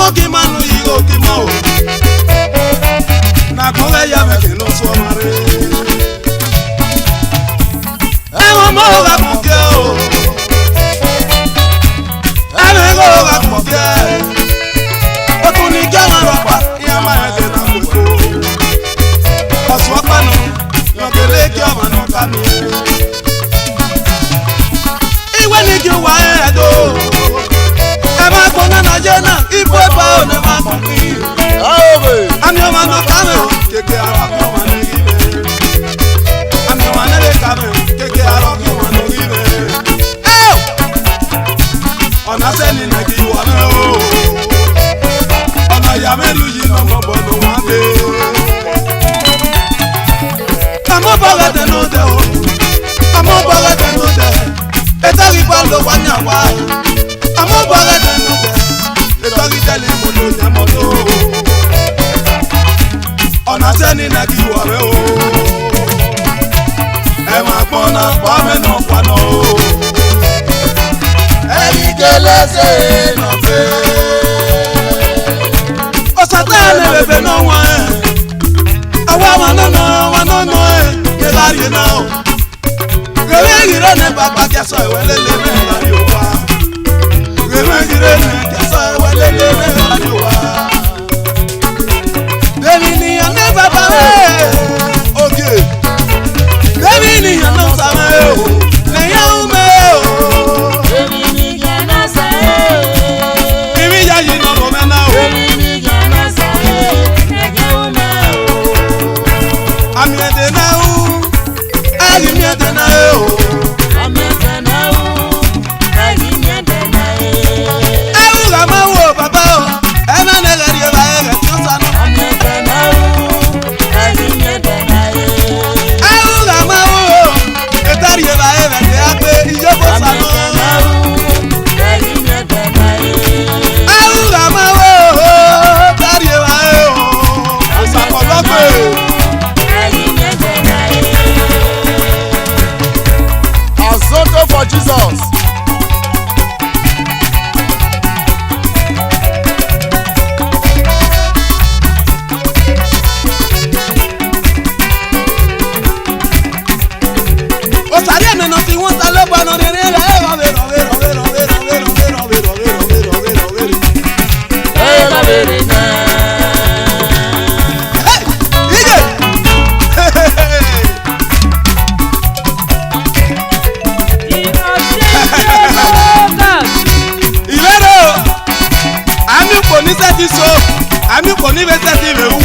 Ogi manu yigo kimao. Na kore ya meke no swamare. Emo moga kukeo. Emo moga kukeo. Otuni kama ropa ya maete na kweko. Oswapano yokele kyo mano kami. Iwe ni kyo wa edo. Ema kona na jena ipo pa one ma kumi. Ami o mano kame o keke ara ko mano gibe. Ami o manele kame o keke ara ko mano gibe. Ona seni na ki wa me o. Ona ya meru yi no mo bono wa de. Amo baga de no de o. Amo baga de no de. Etari pa lo wa nya wa. Amo baga de no de. Etari tele mo lo nya mo lo. Ona seni na ki wa me o. E ma pona pa me no pa no. Eri kelese no fe. Osatane bebe no wa. Awa no ye gari na o. Gere gire ne papa ke so ewelele ne gari o wa. Gere gire ne ke so ewelele ne gari o wa. Demini ya ne papa e. Okay. Demini ya no sa me o. Ne ya u me o. Demini ya no sa e. Bibi ya yi no mo me na o. Demini ya no sa e. Ne ya u me o. Amiete na u. Agi miete na e o. Amiete na u. Agi miete na e. Awu ga ma wo papa o. E ma ne gari o ba e ga ti o sa no. Amiete na u. Agi miete na e. Awu ga ma wo. E tari e ba e ga ti a pe ijo ko sa no. Amiete na u. Agi miete na e. Awu ga ma wo. Tari e ba e o. O sa ko lo pe. Azonto for Jesus. Osariemen no ti won ta lo pa no re re re. Ami ko ni bese ti le wu.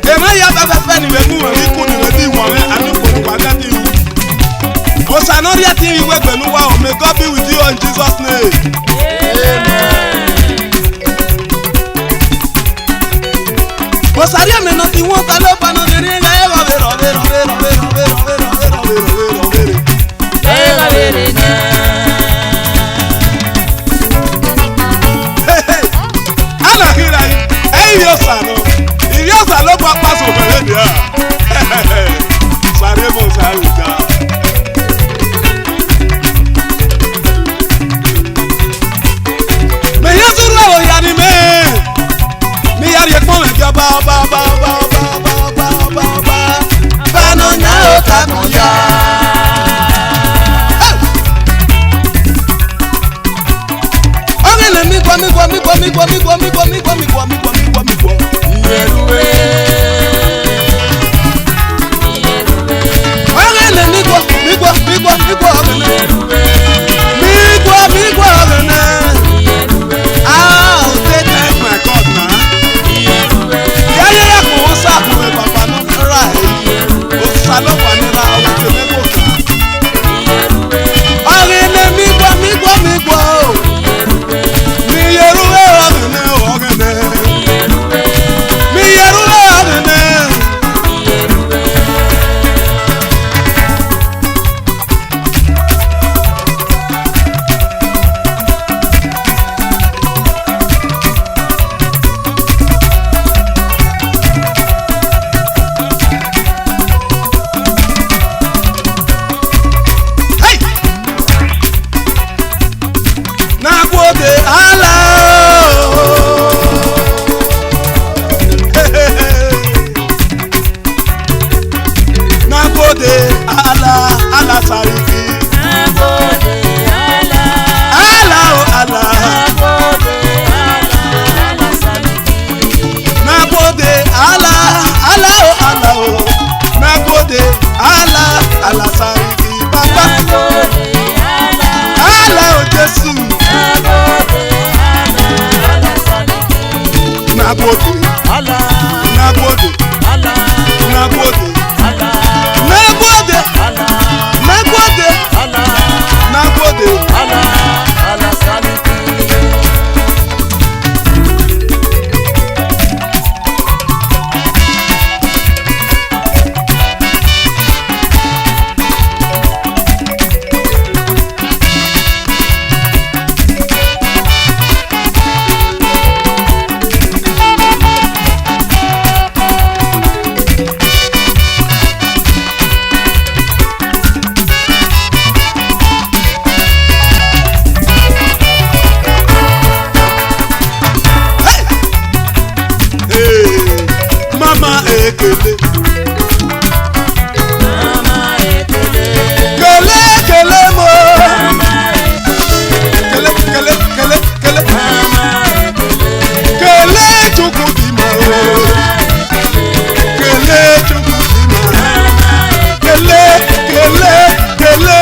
E ma ya ba fe ni we mu we ku ni we bi won re ami ko ni wa ga ti wu. O sanori ati we gbenu wa o may God be with you in Jesus name. Amen. Osariemen no ti won ta lo pa no ni re ga e ro be ro be ro be ro be ro be ro be ro be ro be ro be ro. E ga be re na. Ala hira yi. Iyo sa lo pa paso bele dia. Osariemen Osarenmwinda. Me yesu lo ya ni me. Mi ya ri pon le ba. Ba no nya o ta mo ya. Ogele mi gbo. Mi Nagode, Allah, Nagode, Allah, Nagode, Allah, Nagode, Allah, Nagode, Allah, Nagode. Allah, Allah saliti. Mama ekele, Mama ekele, kele kele mo, Mama ekele, kele kele kele kele, Mama ekele, kele chukwu di mo, kele chukwu di mo, kele kele kele,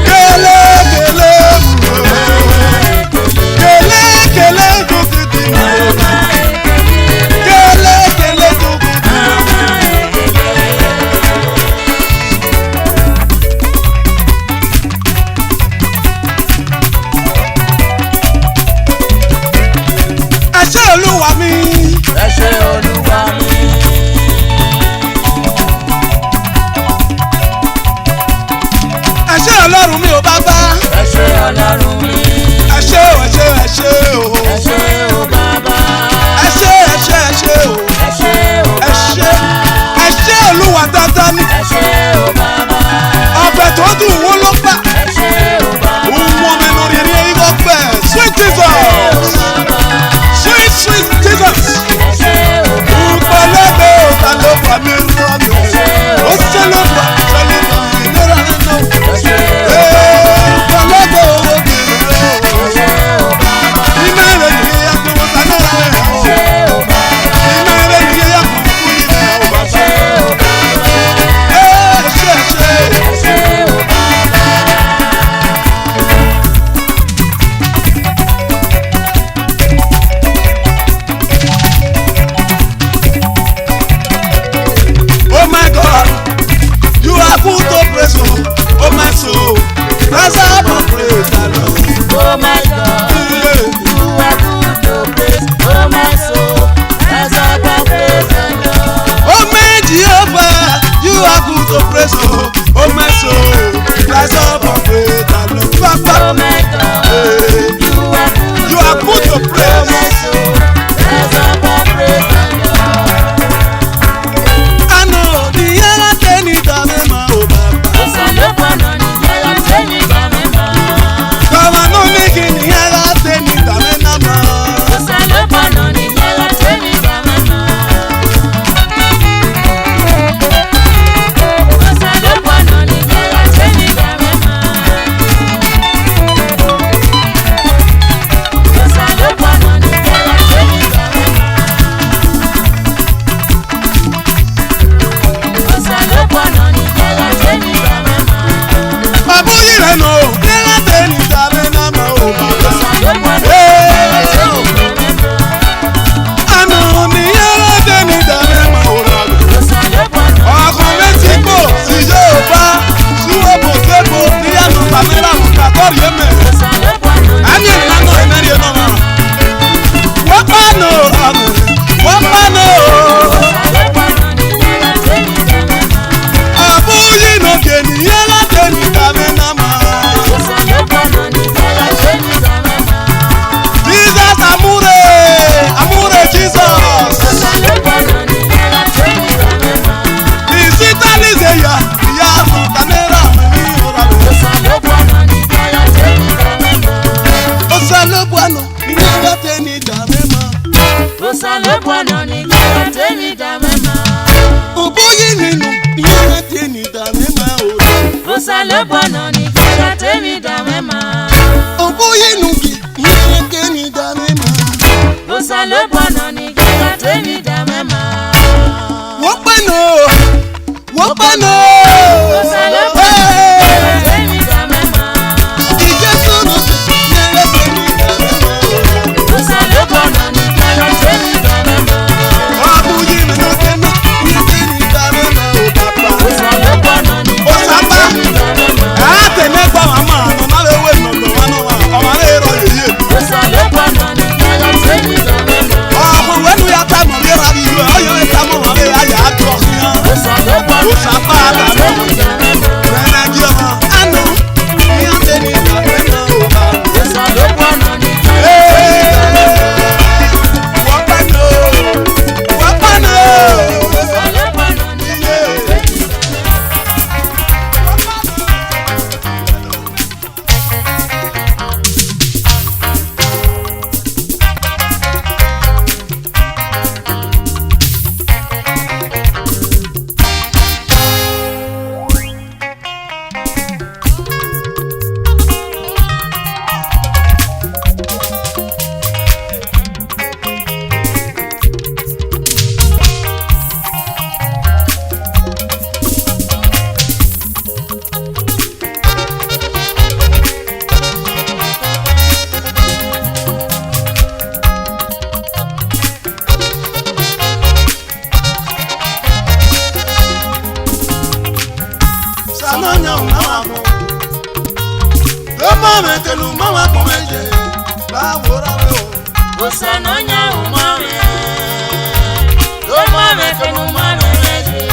kele kele mo, kele kele chukwu di mo, kele kele chukwu di mo. Ẹ ṣé Olúwa mi. ẹ ṣé Olúwa mi. Ẹ ṣé Ọlọ́run mi ò bàbá. Ẹ ṣé Ọlọ́run mi. Ẹ ṣé o, ẹ ṣé, ẹ ṣé o. Ẹ ṣé o Bàbá. Ẹ ṣé, ẹ ṣé, ẹ ṣé o. Ẹ ṣé o Ẹ ṣé, ẹ ṣé Olúwa dáadáa ni. Ẹ ṣé o Bàbá. Ọbẹ̀ tó dùn wó ló gbà. Ẹ ṣé o Bàbá. Òun mú mi lórí eré igbó pẹ̀. Sweet Jesus, sweet sweet Jesus. Ẹ ṣé o Bàbá. Ìpàlẹ́gbẹ̀ ọ̀tá ló fà mí rán mi. Ó ṣe ló fà ṣẹlẹ̀ fà mí lọ́rọ̀ nínú. Ẹ ṣé o Ìpàlẹ́gbẹ̀ owó kìí rẹ̀ o. Ẹ ṣé o Bàbá. Iná rẹ̀ ni yẹ kó wọ́n ta náírà rẹ̀ o. Ẹ ṣé o Bàbá. Iná rẹ̀ ni yẹ kó kú ilẹ̀ o. Ẹ ṣé o Bàbá. Ẹ ṣé. Ẹ ṣé o Bàbá. Oh my God, you are good to praise, oh my soul. Rise up and praise the Lord. Oh my God, you are good to praise. Oh my soul, rise up and praise the Lord. Oh my Jehovah, you are good to praise, oh my soul. Rise up and praise the Lord. Oh Papa, my God, you are good to Oh my praise. soul, rise up and praise the Lord. I know the other thing is that I'm a Baba. Osarenmwinda De Obito. Come on, no making the other thing is that I'm a Osarenmwinda De Obito. Osarenmwinda Osarenmwinda De Obito. Oboyi nínú ìyára tẹ̀lé dàmẹ́mà o. Osarenmwinda De Obito. Oboyi nínú ìyára tẹ̀lé dàmẹ́mà. Osarenmwinda De Obito. Wọ́n pẹ́ nù o. Wọ́n pẹ́ nù o. Osarenmwinda De Obito. Ìjẹ́sùn ló ti ìyára tẹ̀lé dàmẹ́mà o. Osarenmwinda De Obito. mame que no mama comeje la bora o Osanonya umame do mame que no mame meje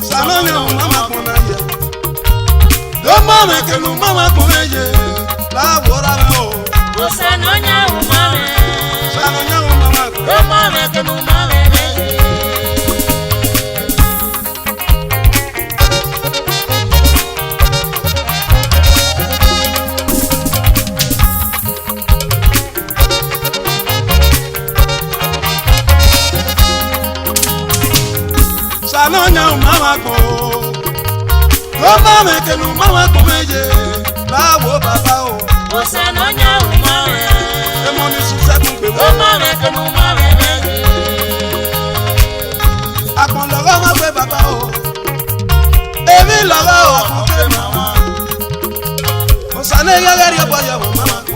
Sanonya mama comeje do mame que no mama comeje la bora o Osanonya umame Sanonya mama do mame que no mame meje Sanonya mama ko do mame que no mama comeje la wo baba o Osanonya umame e mo ni success fún pe do mame que no mame meje akon lo ma pe baba o ebi lo o akon pe mama Osane gari obo yo mama ko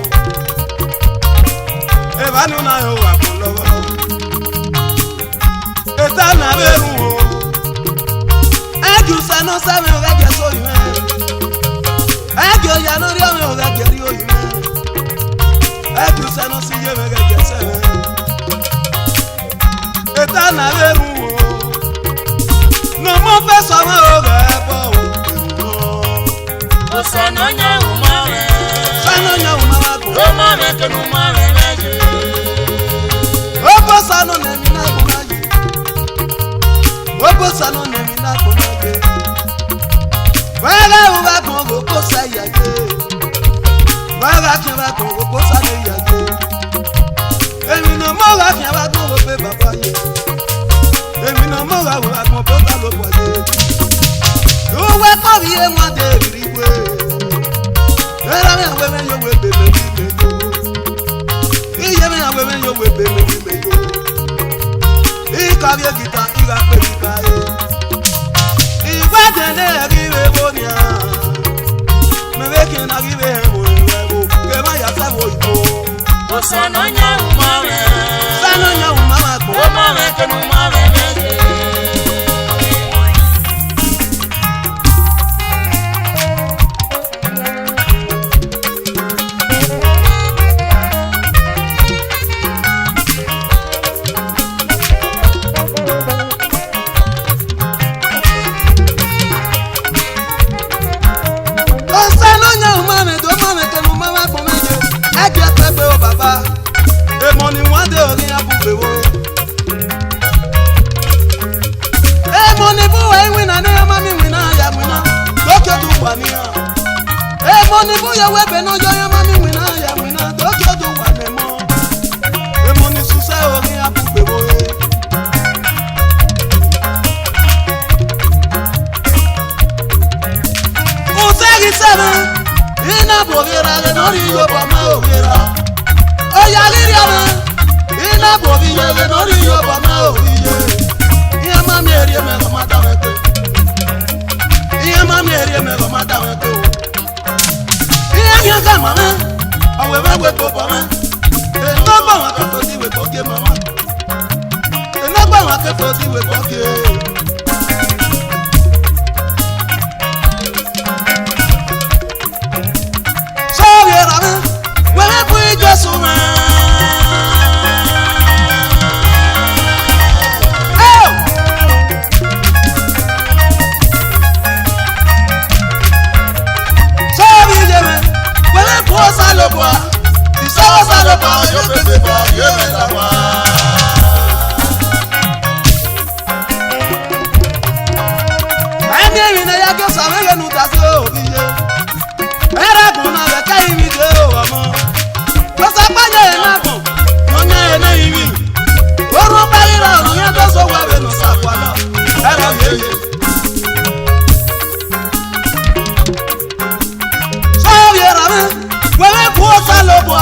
e ba nu na yo akon lo eta na beru o eju se no se me o ge so yi me eju ya no ri o me o ge ri o yi me eju se no si ye me ge se eta na beru o no mo fe so me o ge po o Osanonya umame Sanonya mama ko do mame que no mame meje obo sano ne mi na ko maji obo sano ne mi na ko maji wala uba ko ko sa ya je wala ke ba ko sa le ya je emi no mo ga ke ba ko pe baba ye emi no mo ga wa ko po ta lo po je yo we ko bi e wa de ri we era me we yo we be me yo iye me we yo we be me yo ikabie gita iga pe gita e igba tene ri we bonia me ve que na ri we mo ke ma ya sa wo ito Osanonya umame Sanonya mama ko do mame que no mame meje Osanonya mama do mama ke no mama ko meje e je pepe o baba e mo ni wan de ori abugbe wo e mo ni bu e wina ne ma mi wina ya wina doke du wa ni a e mo ni bu ye we be no yo ya ma mi wina ya wina doke du wa ne mo e mo ni suse ori abugbe wo Usegi sebe ina bovira le nori yo ba ma ovira oya liria me ina bovira le nori yo ba ma oviye iya ma mi eri me lo mata we pe iya ma mi eri me lo mata we pe iya nya ga ma me awe we po pa me e no gba wa ka to di we po ke mama e no gba wa ka to di we po ke Jesu ma so bi je me wele po salo po salo po yo pepe po yo me la wa ani mi na ya ke sa me nu ta so bi je era ko na be kai mi de o amo Osapanye na ko onya ene iwi oru bayira onya to so wa be no sakwala era yeye so yera me wele ku salo bo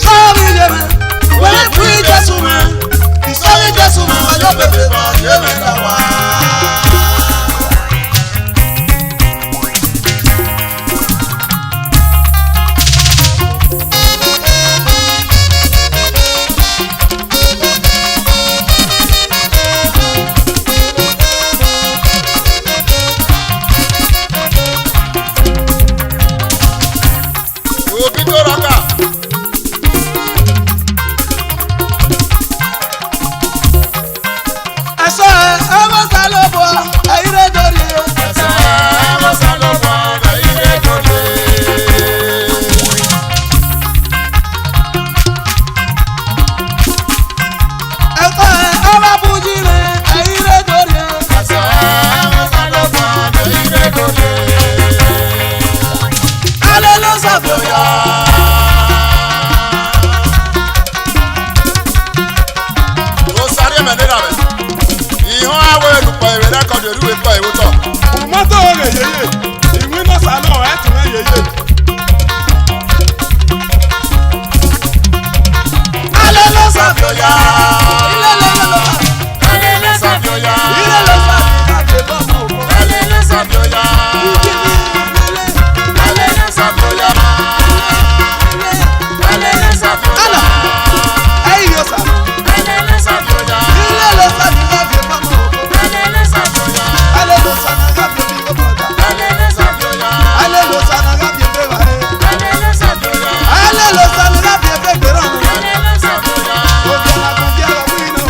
so bi je me wele ku Jesu me isori Jesu me wa yo bebe ba ye me la wa Obito Roka. Asa emo salobo ayire dori. Asa emo salobo ayire dori. Asa emo bujire ayire dori. Asa emo salobo ayire dori. Alelo sabioya. Osariemen Nigha. Ihon awo elupo ewe record eruwe po ewo to. Moto ore yeye. Demwin Nigha Nosare etun yeye. Alelo sabioya. Alele sabioya. Ilelo sabioya. Alele sabioya. Alele sabioya. Alele sabioya. Ayo salo. Alele sabioya. Ilelo sabioya be mama. Alele sabioya. Alelo sabioya be big brother. Alele sabioya. Alelo sabioya be beba. Alele sabioya. Alelo sabioya be beba. Alele sabioya. Obiana kungiaga wino.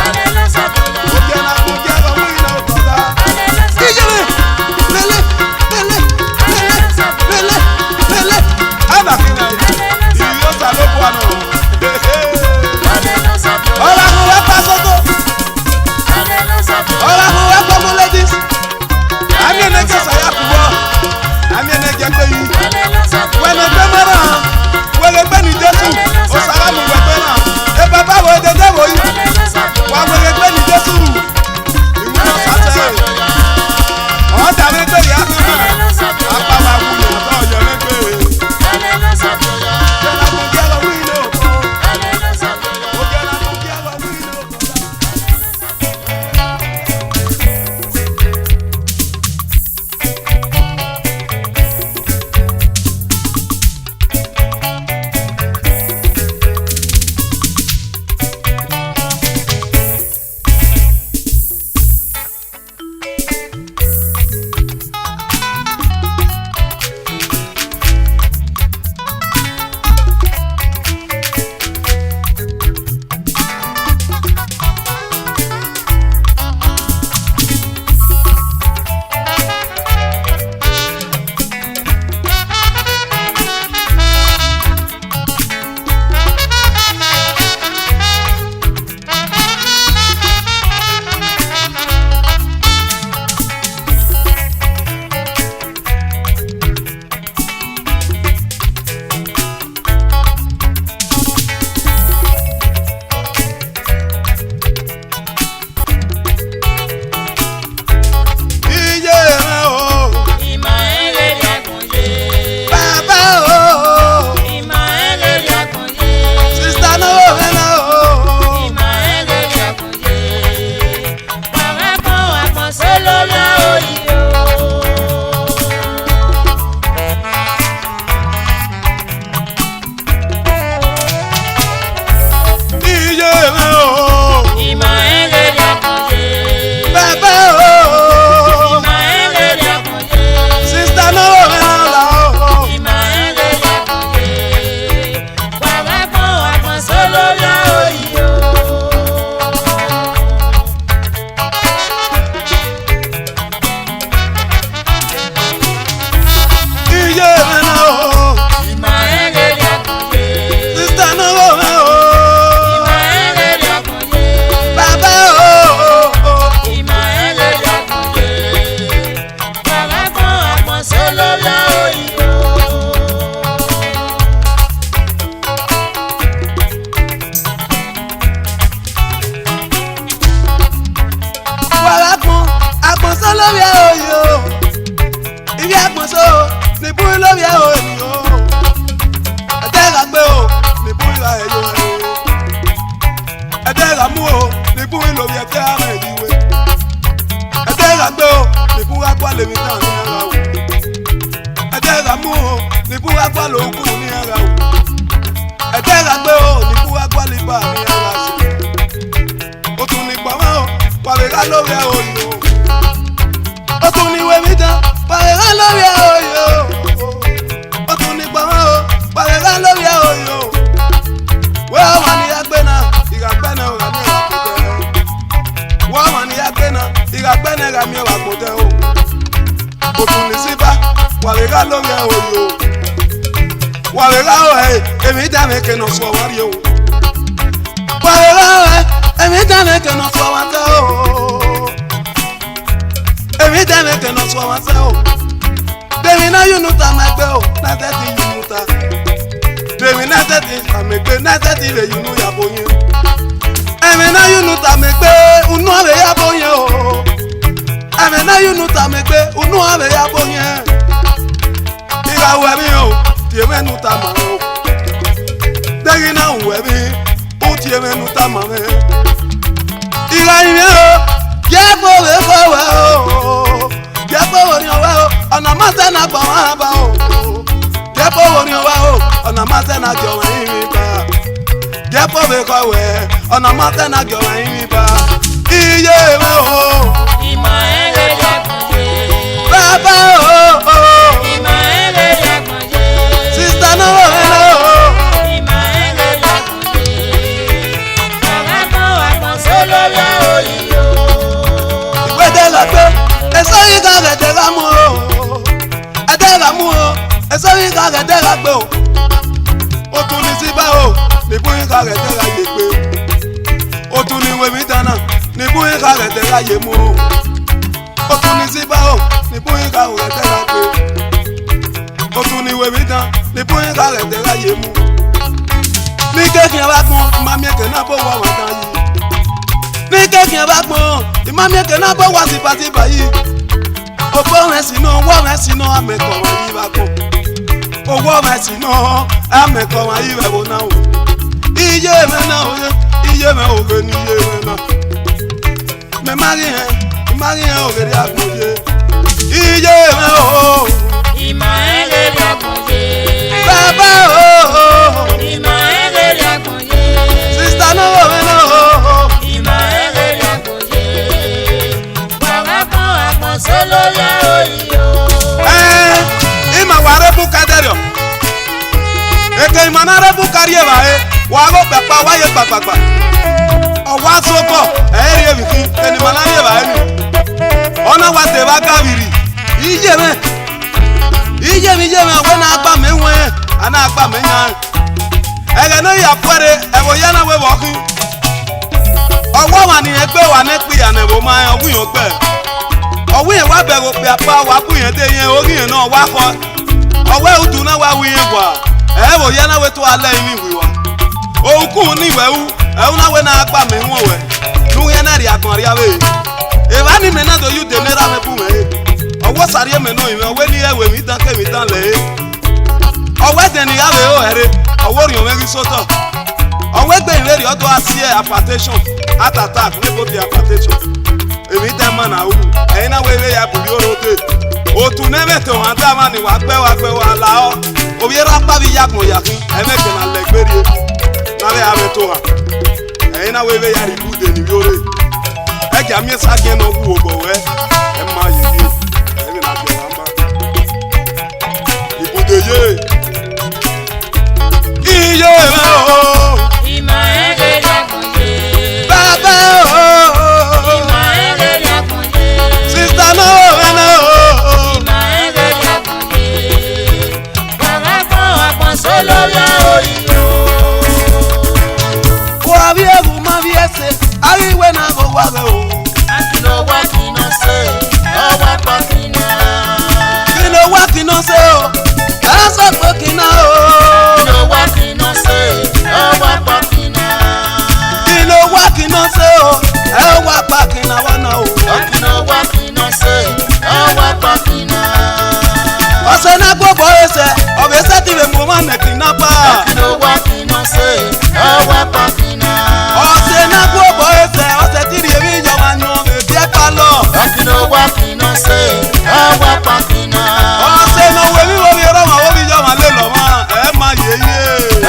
Alele sabioya. Obiana kungiaga wino brother. Alele sabioya. Lele. Ana kina. Iyo salo buano. Alele sabioya. Ola ko wa pasoto. Alele sabioya. Ola ko wa pomo ladies. Ami eneke saya kubo. Ami eneke pe yi. Alele sabioya. Wele pe mara. Wele pe ni Jesu. Osaramu we pe na. E baba wo dede wo yi. Alele sabioya. Wa wele pe ni Jesu. Imuno sate. O da me pe ya kan. Alele sabioya. Apa wa wu ni to yo me pe. Alele sabioya. Obiana kungiaga wino. Alele sabioya. Obiana kungiaga wino. Wawe, emi dame ke no so wari o. Wawe, emi dame ke no so wata o. Emi dame ke no so wata o. Demwin na yunuta magbe o, na teti yunuta. Demwin na teti amegbe, na teti le yunu ya boyin. Emi na yunuta megbe, unu ave ya boyin o. Emi na yunuta megbe, unu ave ya boyin. Iga wemi o, tieme nuta ma o. Degi na wemi, o tieme nuta ma me. Iga ime o, yepo we fowe o. Yepo woni owe o, ona mate na gba wa ba o. Yepo woni owe o, ona mate na gba wa imi ba. Yepo we kowe, ona mate na gba wa imi ba. Iye me o, Ima ele yakuje. baba o. Ima ele yakuje. Sister no o. Ima ele yakuje. Baba mo akonsolo ya oyo. Ìgbẹ́dẹ́ la gbé, èso yìí ká gẹ̀dẹ̀ la mú o. Ẹ̀dẹ̀ la mú o, èso yìí ká gẹ̀dẹ̀ la gbé o. O tún ní síbá o, níbú yìí ká gẹ̀dẹ̀ la yé gbé. O tún ní wèmí dáná, níbú yìí ká gẹ̀dẹ̀ la yé mú o. O tún ní síbá o, níbú yìí ká gẹ̀dẹ̀ la gbé. O tún ní wèmí dáná, níbú yìí ká gẹ̀dẹ̀ la yé mú. Ní kéèkì bá gbọ́n, màmí ẹ̀kẹ́ náà bó wà wọ́n tán yìí. Ní kéèkì bá gbọ́n, ìmàmí ẹ̀kẹ́ náà bó wà sípàsípà yìí. Owó rẹ̀ sínú, owó rẹ̀ sínú, àmẹ́kọ̀ wọn yìí bá gbọ́n. Owó rẹ̀ sínú, àmẹ́kọ̀ wọn yìí bẹ̀ wò náà o. Iye mẹ́ náà o, iye mẹ́ òwe ní iye mẹ́ náà. Mẹ́ má rí yẹn ògèrè àgbòye. Iye mẹ́ o. Ima ele yakuje. Bàbá o. Ima ele yakuje. Sista náà wò mí náà o. Ima ele yakuje. Baba mo akonsolo ya oyo. Ima warebu kaderio. Eke ima na rebu karie ba e. Wa go pepa wa ye papapa. O wa soko e ri ebiki eni mana ye ba emi. Ona wa te ba gaviri. Ije me. Ije mi we na agba me nwe. Ana agba me nya. Ege no ya kwere e bo ya na we bo kin. Owo wa ni egbe wa ne pi ya na bo ma ogun yo pe. Owo yen wa bẹ̀rù pé apá wa bu yen de yen orí yen náà wa ko. Owo udu na wa wi yen gwa. E bo ya na we to ale mi wi wa. O ku ni we u, e una we na agba me won we. Nu yen na ri agbon ri awe. E ba ni me na do you de mera me bu me. Owo Osariemen no ime owe ni ewe mi tan ke mi tan le. Owo de ni awe o ere. Owo ri o me ri soto. Owo gbe ire ri odo asie hypertension, heart attack, ne bo di hypertension. Èmi tẹ́ mọ̀ náà wù ẹ̀yin náà wẹ́rẹ́ ya bùbí oróde òtún nẹ́mẹ̀tẹ̀ wọn tá a máa ní wàá pẹ́ wà láọ́ òbí yẹn rápá bí yàgùn yàgùn ẹ̀mẹ́kẹ̀ náà lẹ́gbẹ̀rẹ̀ n'alẹ́ yà bẹ tó wa ẹ̀yin náà wẹ́rẹ́ ya rìbú dè ní yóre ẹ̀jẹ̀ mi ságẹ́ náà wù ògbọ̀ wẹ́ ẹ̀ máa yẹ yé ẹ̀mí náà jẹ wà má ìbùdó yé iye rẹ o. Ima ele yakuje. Bàbá o. Ima ele yakuje. Sista náà wẹ̀ náà o. Ima ele yakuje. Baba mo akonsolo ya oyo. Kwa bí ewu má bí ẹsẹ̀, àríwé náà kò wá rẹ̀ o. Akilo wa kina se, owa pa kina. Kí ló wá kíná ṣe o? Ẹ sọ pé kíná o. Akilo wa kina se, owa pa kina. Kí ló wá kíná ṣe o? Ẹ wá pa kíná wá náà o. Akilo wa kina se, owa pa kina. Ọ̀sẹ̀ náà gbogbo ẹsẹ̀, ọ̀bẹ ẹsẹ̀ ti lè mú wọn nẹ̀ kíná pa. Akilo wa kina se, owa pa kina. Ọ̀sẹ̀ náà gbogbo ẹsẹ̀, ọ̀sẹ̀ tí rí èmi ìjọba yan èdè ẹ̀ka lọ. Akilo wa kina se, owa pa kina. Ọ̀sẹ̀ náà wo mi wo mi rọ́mọ̀ wo mi ìjọba lè lọ mọ́ ẹ má yéye.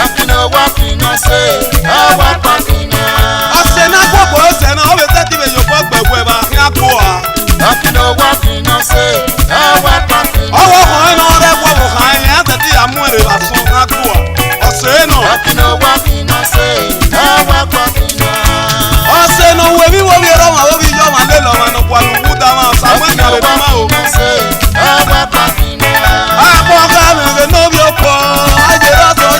Akilo wa kina se, owa pa kina. Ọ̀sẹ̀ náà gbogbo ẹsẹ̀ náà ọ̀bẹ ẹsẹ̀ ti lè yọ̀pọ̀ gbẹ̀gbẹ̀ bá ní àpò wa. Akilo wa kina se, owa pa kina. Ọwọ́ kan náà rẹ̀ wọ̀ wọ̀ kàn yẹn àti tí àmú èrè wà sún ní àpò wa. Ọ̀sẹ̀ náà. Akilo wa kina se, owa pa kina. Ọ̀sẹ̀ náà wo mi wo mi rọ́mọ̀ wo mi ìjọba lè lọ mọ́ ẹnu pọ̀lú wú dá máa sàmú ẹ̀ka lè dá máa o. Owa pa kina. Àpò ọ̀gá mi rè nóbi ọ̀pọ̀, àjẹrà sọ̀rọ̀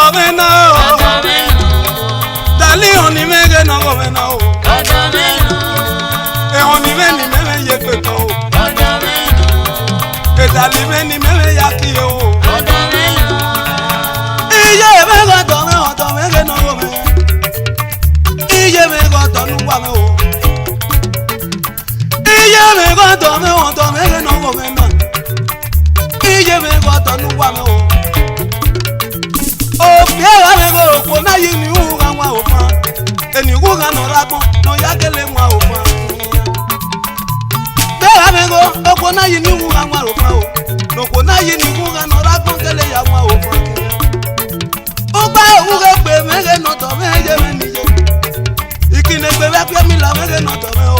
domena dali oni mege no gomena o e oni meni meme yekweto e dali meni meme yaki o iye mego domege no gome iye mego donu wa me o iye mego domege no gomena iye mego donu wa me o Opiera mego ko na yini uga nwa ofa eni uga no ragbon no yakele nwa ofa Bera mego ko na yini uga nwa ofa o no ko na yini uga no ragbon kele ya nwa ofa Ogba uga pe mege no to meje menije Ikine pe be pe mi la mege no to me o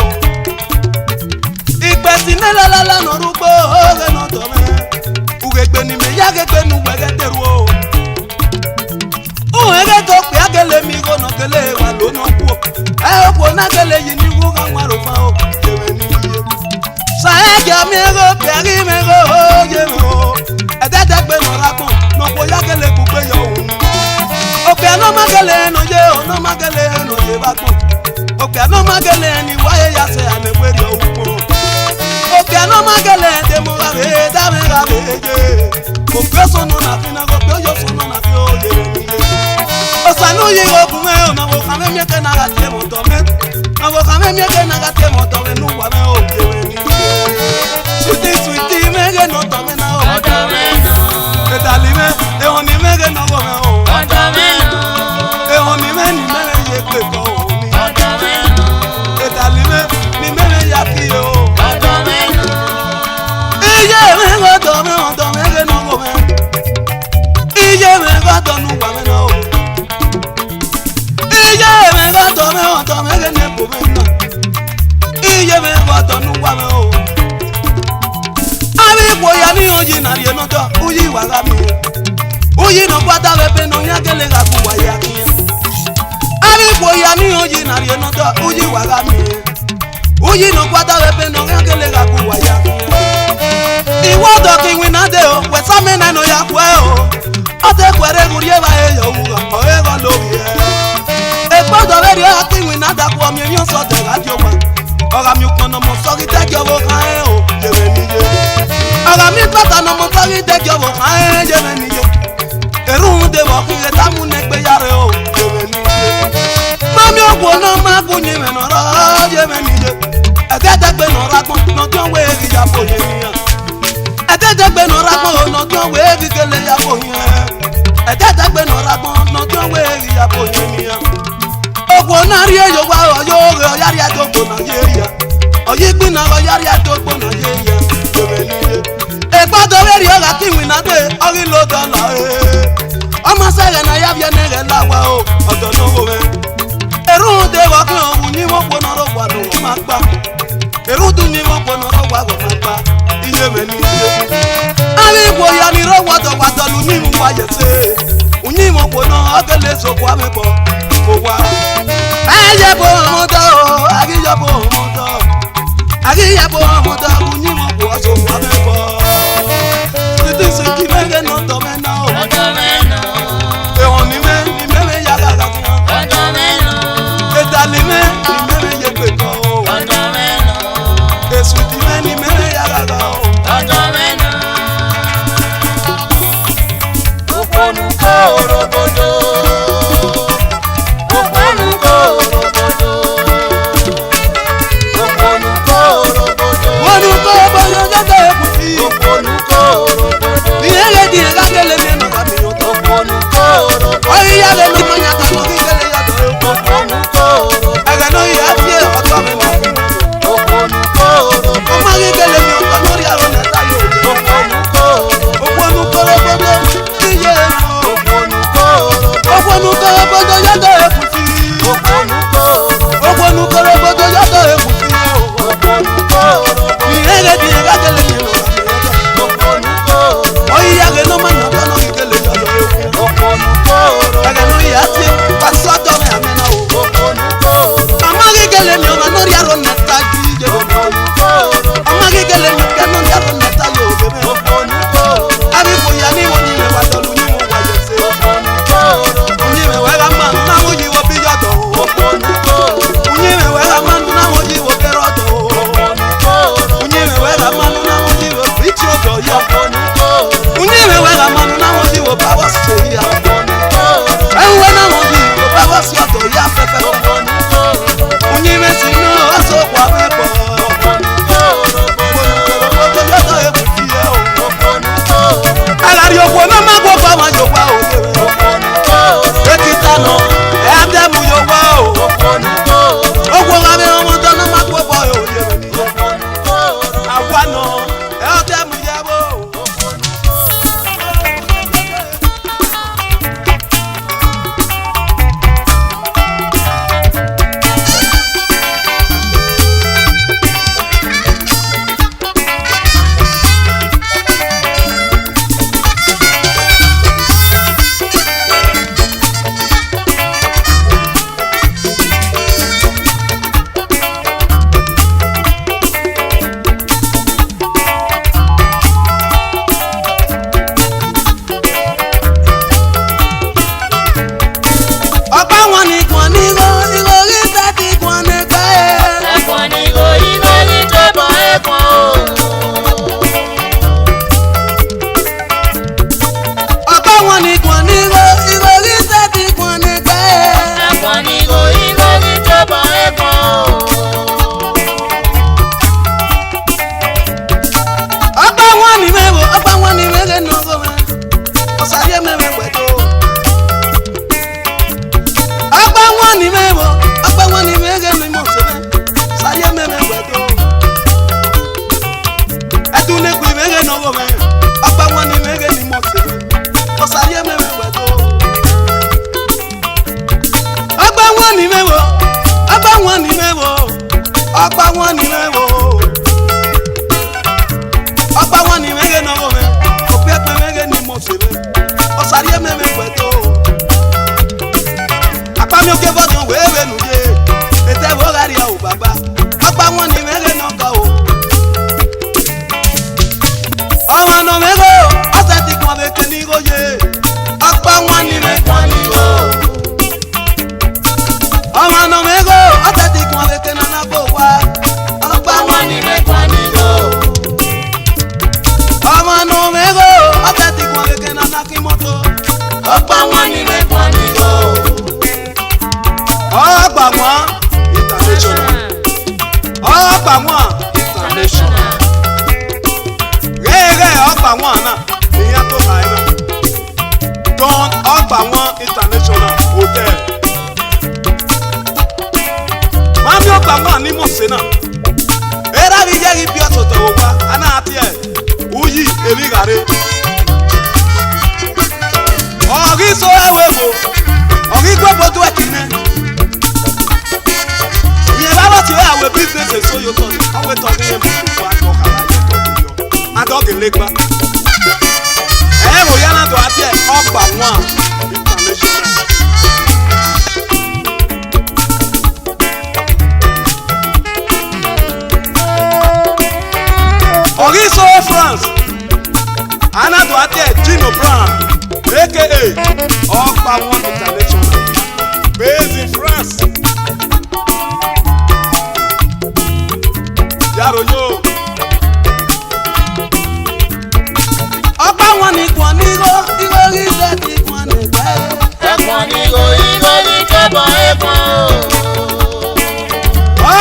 Ipesi ne la no rugbo oge no to me Uge gbe ni me ya ge gbe nu wege teru o Ege to pe agele mi go no kele wa lo no ku e ko na kele yi ni wo ga wa ro fa o ewe ni ye sa e ja mi go pe agi me go je mo e de gbe no ra pon no ko ya kele ku pe yo o pe no ma kele no je o no ma kele no je ba pon o pe no ma kele ni wa ye ya se ame we ri o po o pe no ma kele de mo ga be da me ga be je ko pe so no na fi na go pe yo so no na fi o je ni Osanu yigo kume na bo kame mieke na gatie motome na bo kame mieke na gatie motome nu wa me o jewe ni sweetie mege no tome na o etalime e oni mege no go me o e oni me ni me ye pe ko ni etalime ni me ya ki o iye me go tome o tome ge no go me iye me go tonu wa me no Iye me ge ne po me na Iye me go to nu wa me o Abi po ya ni oji na ri no to uyi wa ga mi Uyi no kwata be pe no ya kele ga ku wa ya ki Abi po ya ni oji na ri no to uyi wa ga mi Uyi no kwata be pe no ya kele ga ku wa ya ki Iwo do ki wi na de o we sa me na no ya kwe o O te kwere guri e ba e yo u ga o e go lo ye Gbọ́dọ̀ rẹ̀ rí ọtí ìwìn náà dàpọ̀ ọmọ èèyàn sọ tẹ̀gá jọ wá. Ọ̀rọ̀ mi kùnà mọ̀ sọ́rí tẹ́jọ́ wò kàn ẹ́ o, jẹ̀rẹ̀ níye. Ọ̀rọ̀ mi pàtà nà mọ̀ sọ́rí tẹ́jọ́ wò kàn ẹ́ jẹ̀rẹ̀ níye. Èrú ń dè wọ̀ kí ẹ̀ támú nẹgbẹ́ yàrá o, jẹ̀rẹ̀ níye. Mọ́mí ògbó náà máa kú ní mẹ́nà rọ̀ jẹ̀rẹ̀ níye. Ẹ̀tẹ́tẹ́gbẹ́ nà rágbọ́n nà tí wọ́n wé èrì yàpò yẹn níyàn. Ẹ̀tẹ́tẹ́gbẹ́ nà rágbọ́n nà tí wọ́n wé èrì kẹlẹ̀ yàpò yẹn. Ẹ̀tẹ́tẹ́gbẹ́ nà rágbọ́n nà tí wọ́n wé èrì yàpò yẹn níyàn. Ogbo na ri eyo wa oyo re oyari atogbo na ye ya oyi gbi na oyari atogbo na ye ya ebe niye e gbọ́dọ̀ re ri oga kiwin na de ori lo dola ọmọ sere na ya bia ne re lawa o odo no wo me eru de wo ki ohun ni mo pona ro wa do ma gba eru du ni mo pona ro wa go ma gba iye me niye ali bo ya ni ro wa do lu ni mu wa ye se unyi mo pona ogele so kwa me bo ko wa Aye bo moto, agiya bo moto, unyi mo bo so wa me bo. Titi se ki mege no to me na o. E oni me ni me ya ga ga fun. E dali me ni me ye pe ko. E sweetie me ni me ya ga ga o. Oponu ko robodo. ọgbà wọn ni mẹ́wọ̀ ọgbà wọn ni mẹ́gẹ́ náà wọ̀ mẹ́ òbí ẹ̀pẹ́ mẹ́gẹ́ ni mo ṣe mẹ́ Osariemen mẹ́wẹ̀tọ́ àpamọ́ kí fọ́tún wéwé nù yé ètè wọ́gárí ọ̀ bàbá ọgbà wọn ni mẹ́gẹ́ náà kọ́ o ọmọ náà mẹ́gọ́ ọ̀sẹ̀ ti kàn bẹ́ẹ̀ ní ìgòyè ọgbà wọn ni mẹ́kàn ní o ọmọ náà mẹ́gọ́ ọ̀sẹ̀ ti kàn bẹ́ẹ̀ ní nàbọ̀ wá ọgbà wọn ni mẹ́kàn ní o ọmọ náà mẹ́gọ́ ọ̀sẹ̀ ti kàn bẹ́ẹ̀ ní nàkí mọ́tò ọgbà wọn ni mẹ́kàn ní o ọgbà wọn international ọgbà wọn international gẹ́gẹ́ ọgbà wọn náà ìyẹn tó bá yẹn náà don ọgbà wọn international hotel mami ọgbà wọn ní mọ̀ọ́sẹ̀ náà ẹ̀rọ mi yẹ́ ibi ọ̀tọ̀tọ̀ wò wá aná àti ẹ̀ wúyí èmi gàrí ọ̀rí sọ ẹ̀wẹ̀ bò ọ̀rí gbogbo tó ẹ̀ kìíní. Tí ó àwẹ̀ business èso yóò tọ̀ ní ọ̀wẹ̀ tọ̀ ní ẹ̀mú gbogbo àgbọ̀ kàrà yẹn tọ̀ tó yọ adọ́gẹ̀ lẹ́gbà ẹ̀rọ yánà tó àti ẹ̀ ọgbà wọn international. Oriso France anado àti ẹ̀ Gino Brown aka ọgbà wọn international based in France. Yaroyo ọgbà wọn ni kàn ní ìgò rí sẹ́ẹ̀tì kàn ní gbẹ́. ẹ̀pọ̀n ní ìgò ní jẹ́bọ̀ ẹ̀pọ̀n o.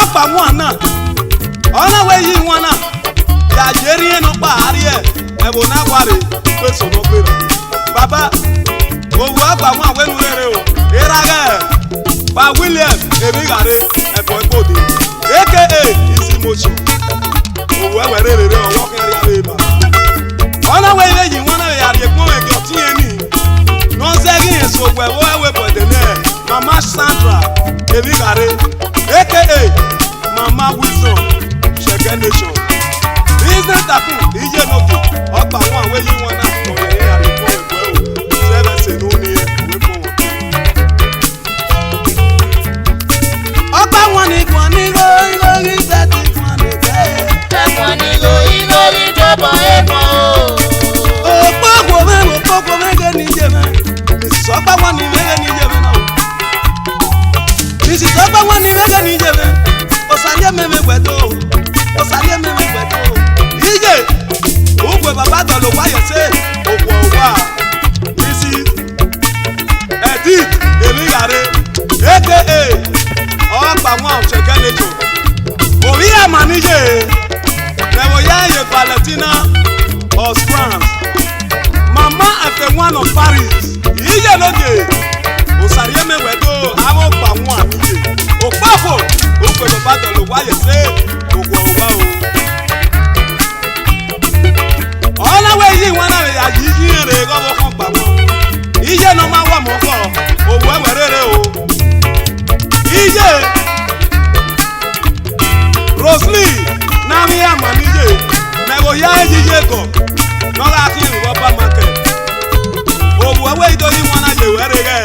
ọgbà wọn náà ọlọ́wọ́ èyí wọn náà yàjẹ́ rí ẹnu pa àárí ẹ̀ ẹ̀bùn náà wà rè pé sọ̀rọ̀ pé rà. bàbá òwú ọgbà wọn àwẹ̀nu rere o ìragẹ̀ pa William èmi gàre ẹ̀bùn ẹ̀gbọ́dẹ aka isi mochi. Òwú ẹ̀wẹ̀ rere ọwọ́ kẹrin àrẹ ibà. ọlọ́wọ́ ilé yìí wọn náà yàrá ẹ̀gbọ́n ẹ̀gbẹ́ ọtí yẹn ni. nọ́ọ̀sẹ́rì èso wẹ̀wọ́ ẹ̀wẹ̀ bọ̀dẹ̀ náà mama Sandra èmi gàre aka mama Wisdom ṣẹ̀gẹ́ nation. business takun iye n'oge ọgbà wọn àwọn èyí wọn náà tọ̀ ẹ̀ yàrá ẹ̀gbọ́n ẹ̀gbẹ́ o sẹ́fẹ̀sẹ̀ ló ní ẹ̀ òwe fún wọn. ọgbà wọn ni kàn ní lórí sẹ́ẹ̀tì kàn ní bẹ́ẹ̀. ẹ̀pọ̀n ní ìgò ní jẹ́bọ̀ ẹ̀pọ̀n o. òpópó mẹ́gẹ́ ní jẹ́mẹ́ ìsọgbà wọn ni mẹ́gẹ́ ní jẹ́mẹ́ náà ìsìsọgbà wọn ni mẹ́gẹ́ ní jẹ́mẹ́ Osariemen mẹ́gbẹ̀dọ́ Osariemen mẹ́gbẹ̀dọ́ iye ògbè bàbá dọ̀lọ̀ wáyọ̀ sí ògbò ọ̀wà bísí edith èmi yàrá aka ọgbà wọn ṣẹ̀gẹ́ lẹ́jọ́ orí àmàníyè lẹ́wọ̀ yá ayé Valentina of France mama F1 of Paris iye lóde Osariemen mẹ́gbẹ̀dọ́ àwọn ọgbà wọn àníyè òpópó ògbè bàbá dọ̀lọ̀ wáyọ̀ sí ògbò ọ̀wà o. ọlọ́wọ́ èyí wọn náà yà yí rè gọ́bọ̀ kan gbà wọn iye náà máa wà mọ́kọ́ òwú ẹ̀wẹ̀ rere o iye Rosalie nami amaniye mẹ́wò yá eyiye gọ̀ nọ́lá kí n rọ́bà market òwú ẹ̀wẹ̀ ìdórí wọn náà yẹ̀wẹ̀ rere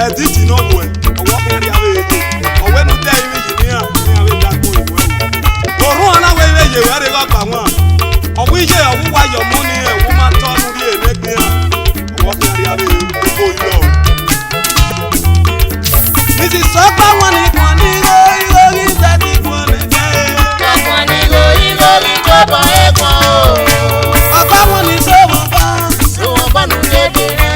ẹ̀dìtì náà wọ̀ ẹ̀ ọwọ́ kẹrin àwọn èyí ọ̀wẹ́ nu tẹ́ ìwé yìí ní àwọn ìdàgbò ìwé o òrùn ọ̀nàwọ̀ ìwé yẹ̀wẹ̀ rere gbà wọn ọ̀wọ́ iye ọ̀wọ́ wáyọ̀ mú ni ẹ̀wọ́ máa tọ́nu rí ẹ̀ẹ́dẹ́gbẹ́ hàn ọwọ́ kẹrin àwọn èyí gbogbo ìlọ. Mrs. Sọ́gbà wọn ni kàn ní lórí sẹ́ẹ̀tì kàn ní bẹ́ẹ̀. ẹ̀pọ̀n ní ìgò ní jẹ́bọ̀ ẹ̀pọ̀n o. ọgbà wọn ni sọ́wọ́ bá. sọ́wọ́n bọ́nu dédé rẹ̀.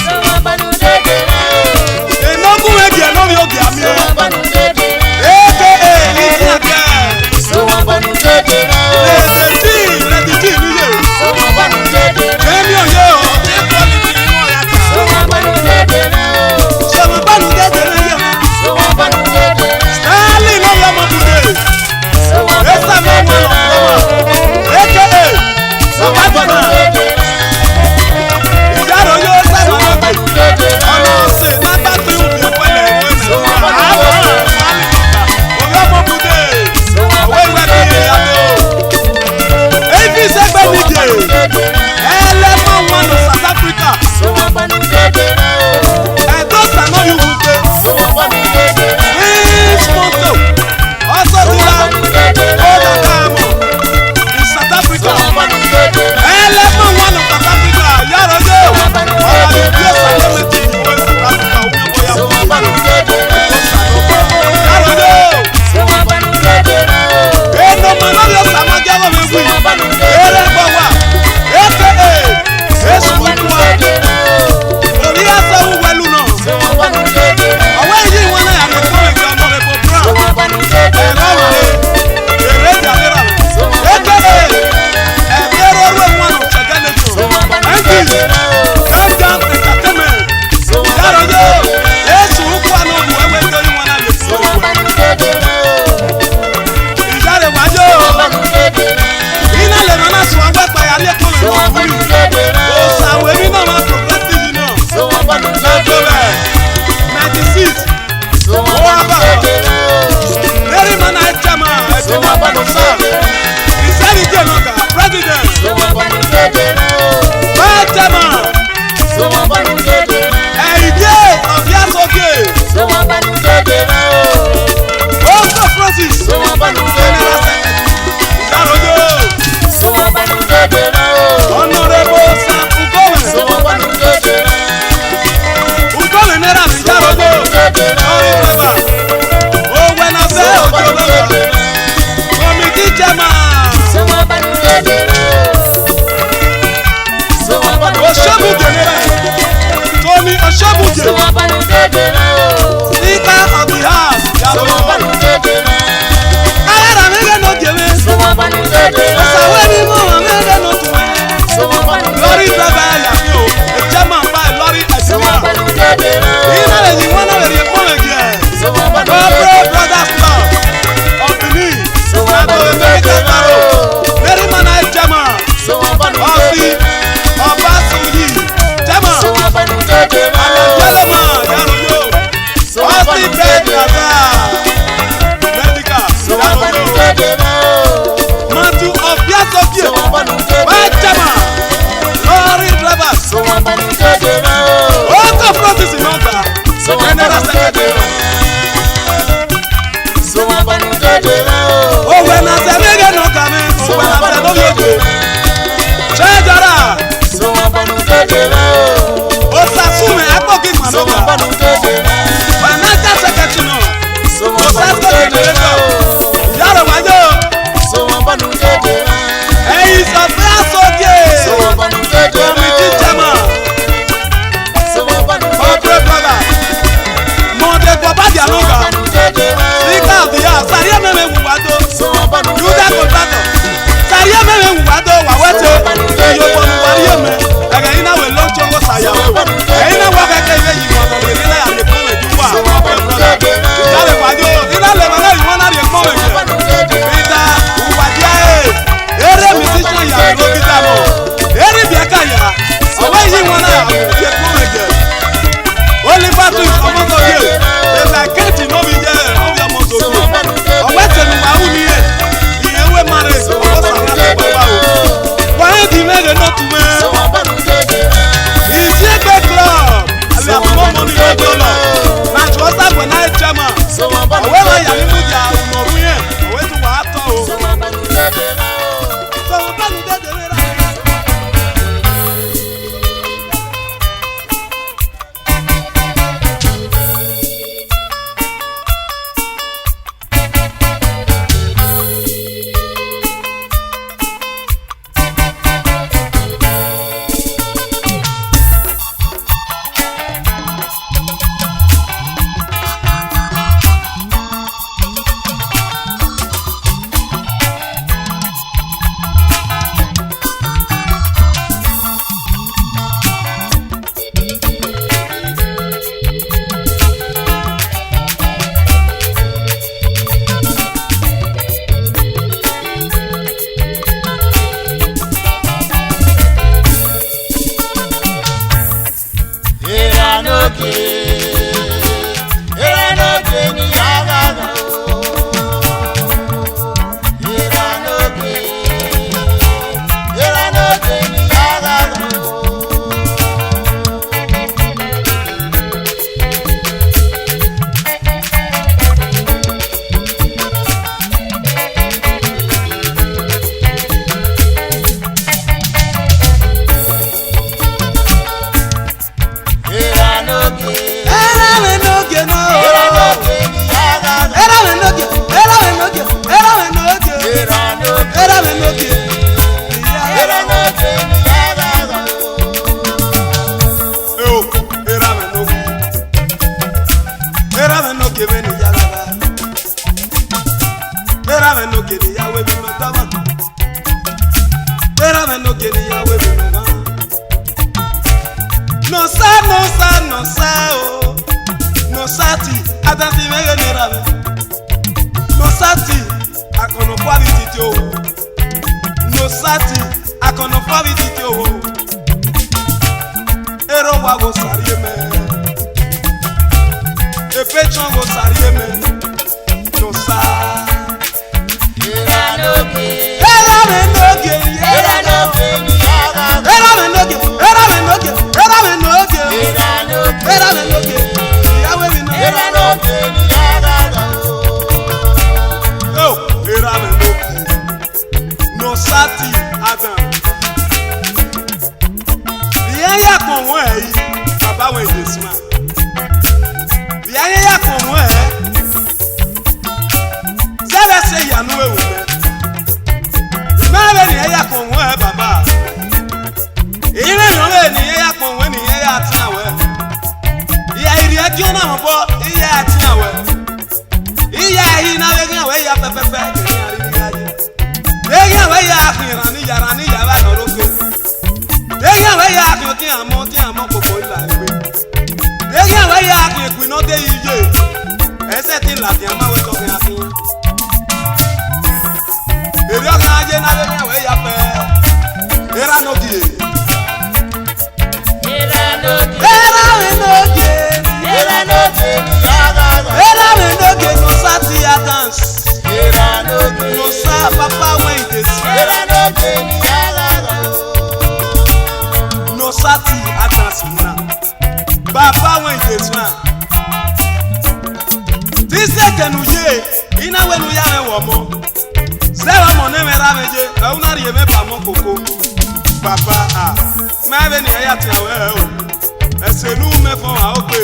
sọ́wọ́n bọ́nu dédé rẹ̀ o. ènógún ẹ̀jẹ̀ lórí ògì àmì ẹ̀. sọ́wọ́n bọ́nu dédé rẹ̀. aka ìdí ẹ̀kẹ́. sọ́wọ́n bọ́nu dédé rẹ̀ o. rẹ̀dìtì níyè. sọ́wọ́n bọ́nu dédé rẹ̀. èmi ò yẹ ọ́ ní pọ́lìtì inú ọ̀yà kà. sọ́wọ́n bọ́nu dédé rẹ̀ o. sọ́wọ́n general secretary. Someone born in Jejere. Oh, when I say make no come, oh when I say no you. Treasurer. Someone born in Jejere. Osasume Akoki Someone Manoka. born in Jejere. Financial secretary no. Someone born in Jejere. Yaro Wajo. Someone born in Jejere. Hey, is a class okay. Someone born in Jejere. Committee chairman. Someone born in Corporate brother. Monde Kwabadi Alonga. Speaker of the House. Osariemen Osarenmwinda. Judah contractor. Osariemen Osarenmwinda. Wawete. Yobo Osariemen. Again now we launch on Osayawo. Again now we get here you want to be like the come do wa. Jale Wajo. Ina le mala you wanna dey come again. Peter Uwadia. Ere musician ya go Peter mo. Ere biaka ya. Owe yi wanna dey come again. Only battle is common to you. If I can't no be there, no be among to you. Owe tenu wa uni e. Iye we mare. Owo sana le baba o. Why di me no to me? Is it a club? I have more money than dollar. Na chosa when I chama. Owe wa ya ni mu ja unoru yen. Owe tu wa ato o. So banu de de ra. Nosati atasuna. Baba when it is now. kenu ye ina wenu ya me womo sewa mo ne me rameje e una rie me pa mo koko papa ah ma be ni ya ti awe o esenu me fo a ope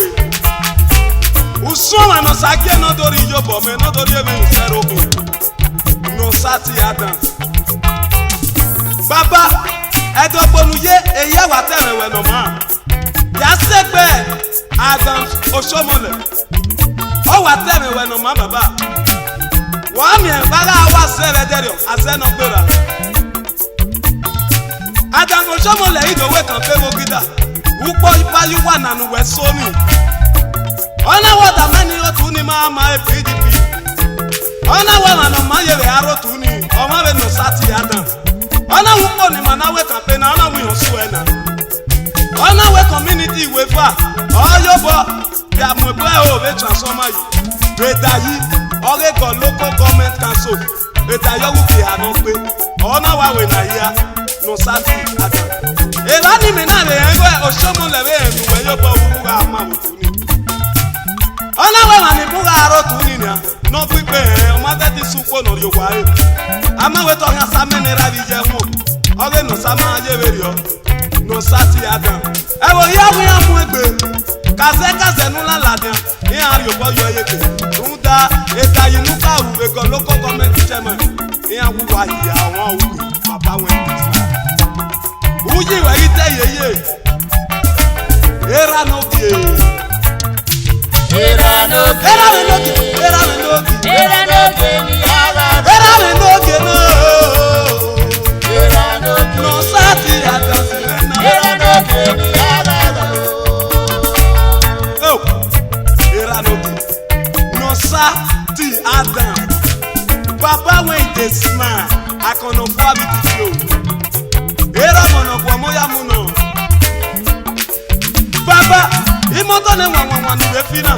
usoma no sake no dori yobo me no dori e me usero ko no sati adam baba edogbonu ye eye wa teme we no ma ya segbe adam osomole o wa teme we no ma baba wa mi e baga wa sebe derio ase no pera adam osomole ido we kan pe wo gida upo ipa yu wa nanu we so mi ona wa da mani o tu ni ma e PDP ona wa na ma ye we aro tu ni o ma be no sati adam ona upo ni mana we kan pe na ona wi osu e na ona we community we fa oyobo ya mo pe o be transformer yi beta yi ore ko local government council beta yo wu ki ano pe ona wa we na ya no sati adam e la ni me na le en o somo le be en we yo bo wu ga ma wo tu ni ona wa ni bu ga ro tu ni na no pipe o ma te ti supo no yo wa e ama we to ya sa me ni ra bi je mo ore no sa ma je we rio no sati adam e wo ya mu egbe kase nu la ladan ni ari o bo yo yeke nda eta yinu ka ru e go local government chairman ni awu wa ya won wu papa wen uji wa ite yeye era no ke Era no ke ni ala era no ke no era no ke no sati adam era no ke ni ala oh era no ke no sati adam papa when dey smile I can afford it to show era mono kwa moya muno baba imoto ne nwa ni we fina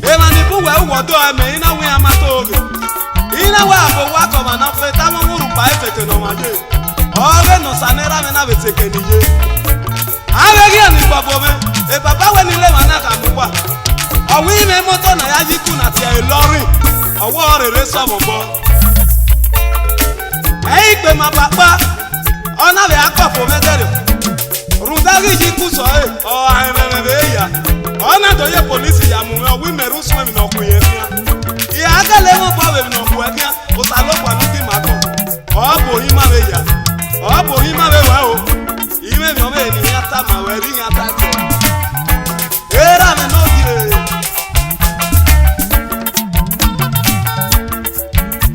e ma ni buwe uwodo ame ina we amato oge ina we abo wa ko ma na fe ta mo ru pa efete no ma je ore no sanera me na beteke ni ye awe gi ani babo me e baba we ni le ma na ka mu wa owi me moto na ya yiku na ti e lori owo rere so mo bo e igbe ma papa ona be akofo me dere rundagi yiku so e o ahememe be ya ona do ye police ya mu o wi meru so mi no ku ye fia ya agale mo pa we no ku e fia o sa lo kwa no ki ma ko o bo yi ma be ya o bo yi ma be wa o ime mi o be ni ata ma we ri ata ko era me no dire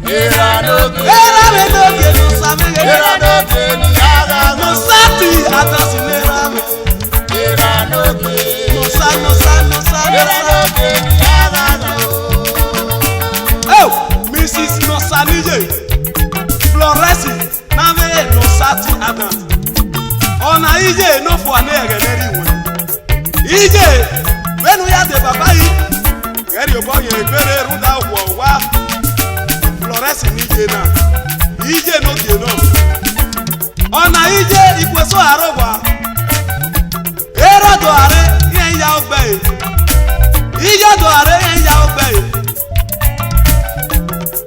era no ke me no ke no sa me era no ke ni ala no sati atasi me ra me era no ke no sa era no ke ni ala oh Mrs. Nosanije Floresi na me no sati adam ona ije no fo ane egeneri won ije benu ya de baba yi geri obo yen igbere ruda wo wa Floresi nije na ije no die no ona ije ikweso arowa erodo are yen ya ogbe ije do are yen ya ogbe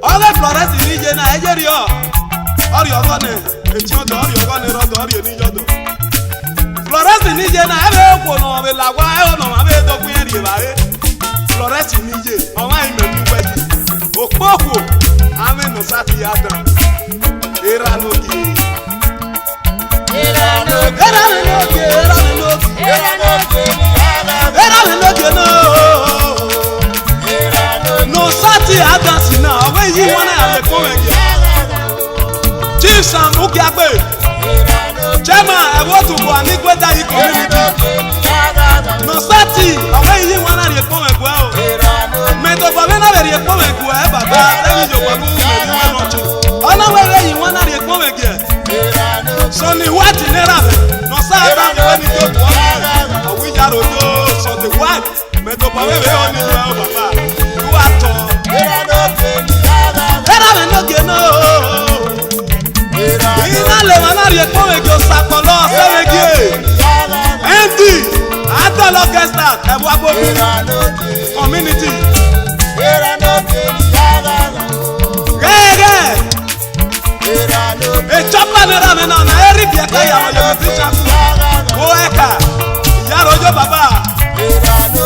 ore Floresi nije na ejeri o ori ogone eti odo ori ogone rodo ori ni yodo Floresi nije na ebe okwo no be lagwa e no ma be dogun yen ri bare Floresi nije o ma ime mi wedi okpoko ame no sati adam era no ki era no ke era no ki era no ke ni ala era no ki no era no sati adam sina owe yi wona ale ko we ge chief sam uki agbe chema e wo tu bo ani gweda yi community no sati owe yi wona ale ko we gwa o me to ba na be re ko we gwa e baba e yi jo gwa mu me ni we no chi ona we yi wona ale ko we ge so ni what nera no sa adam we ni to to o wi jaro jo so the what me to ba we oni jo o baba you ato era no ke ni ala era me no ge no ina le wana rie ko we go sapolo se we ge endi atolo guest e wa bo era no ke community era no Oeka, Yarojo Baba.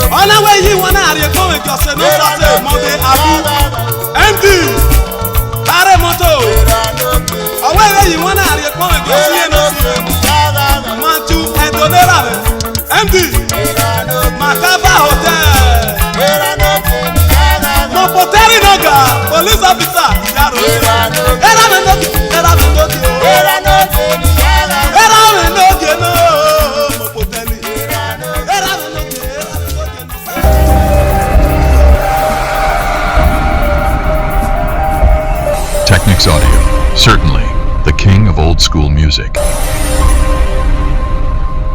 On the way you want to go with your son, Monday Abu, MD, Tare Moto. Away you want to go with your son, Mantu and Donera, MD, Makaba Hotel, Mopoteri Noga, police officer, Technics Audio, certainly the king of old school music.